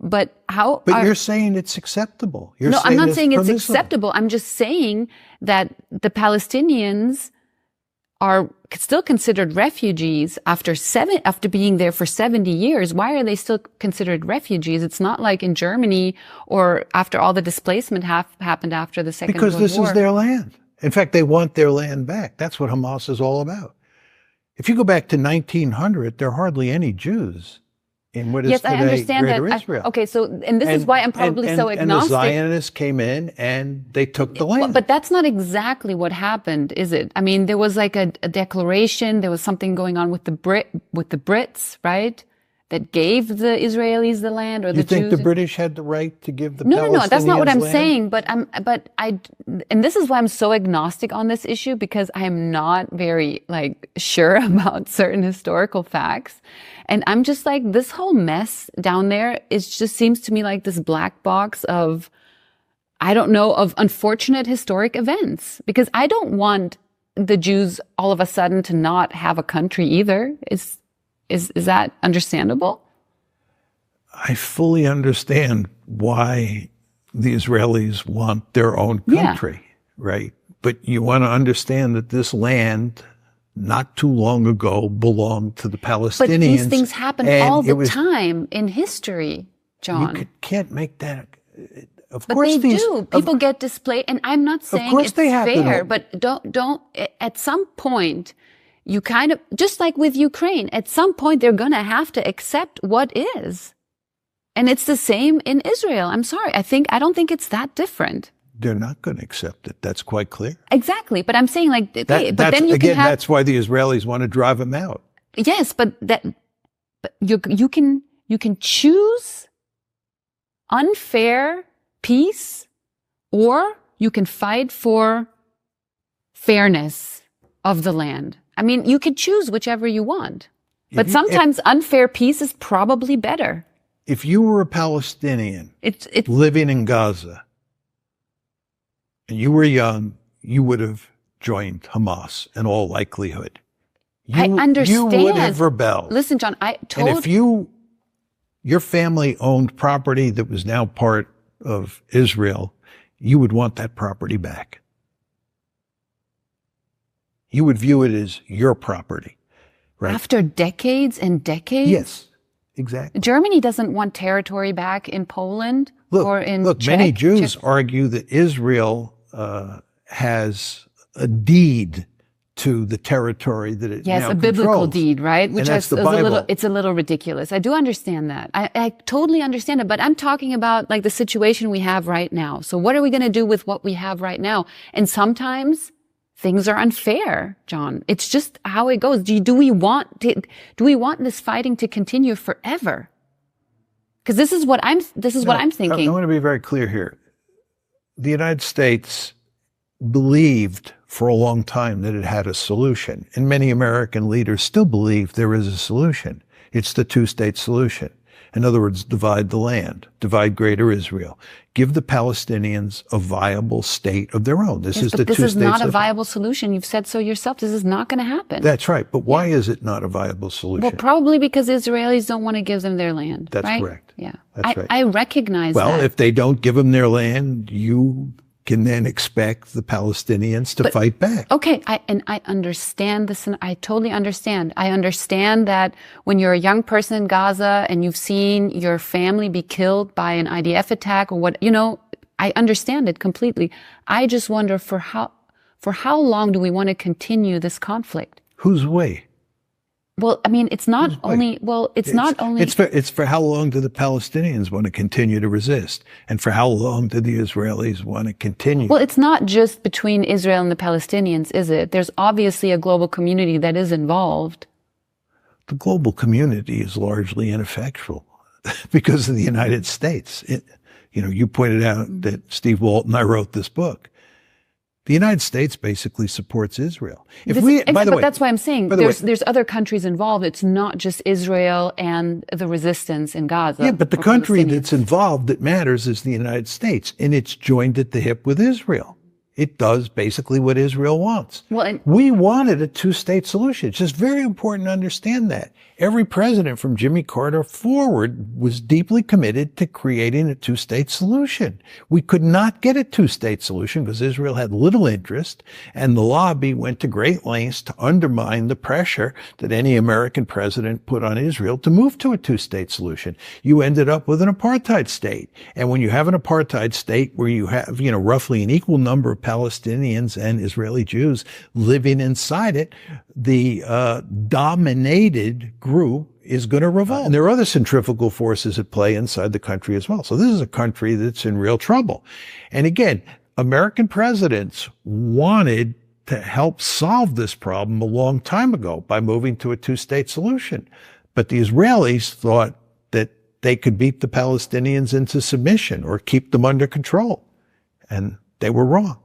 But how? But you're saying it's acceptable. No, I'm not saying it's acceptable. I'm just saying that the Palestinians are still considered refugees after being there for 70 years. Why are they still considered refugees? It's not like in Germany or after all the displacement happened after the Second World War. Because this is their land. In fact, they want their land back. That's what Hamas is all about. If you go back to 1900, there are hardly any Jews in what is today Greater Israel. Okay, so, and this is why I'm probably so agnostic. And the Zionists came in and they took the land. But that's not exactly what happened, is it? I mean, there was like a declaration, there was something going on with the Brits, right? That gave the Israelis the land, or the Jews. You think the British had the right to give the Palestinians No, that's not what I'm land? saying. And this is why I'm so agnostic on this issue, because I'm not very sure about certain historical facts. And I'm just like, this whole mess down there, just seems to me like this black box of, I don't know, of unfortunate historic events. Because I don't want the Jews all of a sudden to not have a country either. Is that understandable? I fully understand why the Israelis want their own country, right? But you want to understand that this land, not too long ago, belonged to the Palestinians. But these things happen all the time in history, John. You can't make that. Of but course, they do. People get displaced, and I'm not saying it's fair, but don't. At some point, you kind of, just like with Ukraine, at some point they're going to have to accept what is. And it's the same in Israel. I'm sorry. I don't think it's that different. They're not going to accept it. That's quite clear. Exactly. But I'm saying that's why the Israelis want to drive them out. Yes, but you can choose unfair peace, or you can fight for fairness of the land. I mean, you could choose whichever you want. But sometimes unfair peace is probably better. If you were a Palestinian living in Gaza and you were young, you would have joined Hamas in all likelihood. I understand. You would have rebelled. Listen, John, And if your family owned property that was now part of Israel, you would want that property back. You would view it as your property, right? After decades and decades? Yes, exactly. Germany doesn't want territory back in Poland or in Czech. Many Jews argue that Israel has a deed to the territory that it now controls. Yes, a biblical deed, right? Which is the Bible. It's a little ridiculous. I do understand that. I totally understand it, but I'm talking about like the situation we have right now. So what are we going to do with what we have right now? And sometimes things are unfair, John. It's just how it goes. Do we want this fighting to continue forever? Because this is what I'm thinking. I want to be very clear here. The United States believed for a long time that it had a solution, and many American leaders still believe there is a solution. It's the two-state solution. In other words, divide the land, divide Greater Israel, give the Palestinians a viable state of their own. This is not a viable solution. You've said so yourself. This is not going to happen. That's right. But why is it not a viable solution? Well, probably because Israelis don't want to give them their land. That's right? correct. Yeah. That's right. I recognize that. Well, if they don't give them their land, you can then expect the Palestinians to fight back. Okay, I understand this, and I totally understand. I understand that when you're a young person in Gaza and you've seen your family be killed by an IDF attack or I understand it completely. I just wonder for how long do we want to continue this conflict? Whose way? Well, I mean, it's for how long do the Palestinians want to continue to resist? And for how long do the Israelis want to continue? Well, it's not just between Israel and the Palestinians, is it? There's obviously a global community that is involved. The global community is largely ineffectual because of the United States. You pointed out that Steve Walt and I wrote this book. The United States basically supports Israel. But that's why I'm saying there's other countries involved. It's not just Israel and the resistance in Gaza. Yeah, but the country that's involved that matters is the United States, and it's joined at the hip with Israel. It does basically what Israel wants. Well, We wanted a two-state solution. It's just very important to understand that. Every president from Jimmy Carter forward was deeply committed to creating a two-state solution. We could not get a two-state solution because Israel had little interest, and the lobby went to great lengths to undermine the pressure that any American president put on Israel to move to a two-state solution. You ended up with an apartheid state. And when you have an apartheid state where you have, roughly an equal number of Palestinians and Israeli Jews living inside it, the dominated group is going to revolt. And there are other centrifugal forces at play inside the country as well. So this is a country that's in real trouble. And again, American presidents wanted to help solve this problem a long time ago by moving to a two-state solution. But the Israelis thought that they could beat the Palestinians into submission or keep them under control. And they were wrong.